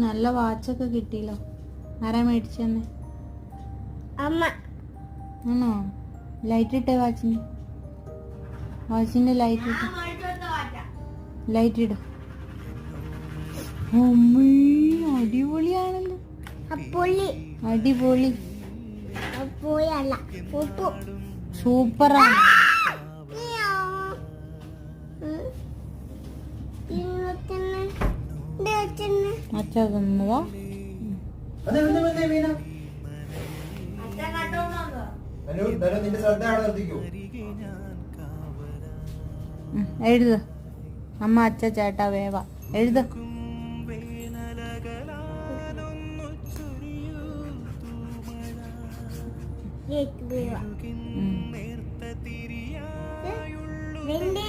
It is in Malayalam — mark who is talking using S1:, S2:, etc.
S1: നല്ല വാച്ചൊക്കെ കിട്ടിയല്ലോ. ആരാ മേടിച്ചു തന്നെ?
S2: അമ്മ.
S1: ആണോ? ലൈറ്റ് ഇട്ടേ വാച്ചിന്. വാച്ചിന്റെ ലൈറ്റ് ഇട്ട. ലൈറ്റ് ഇടും. അടിപൊളിയാണല്ലോ. അടിപൊളി. സൂപ്പറാണ്. അച്ഛ തന്നതാ. എഴുത്. അമ്മ അച്ഛ ചേട്ടാ വേവ എഴുത്.
S2: വെണ്ടേ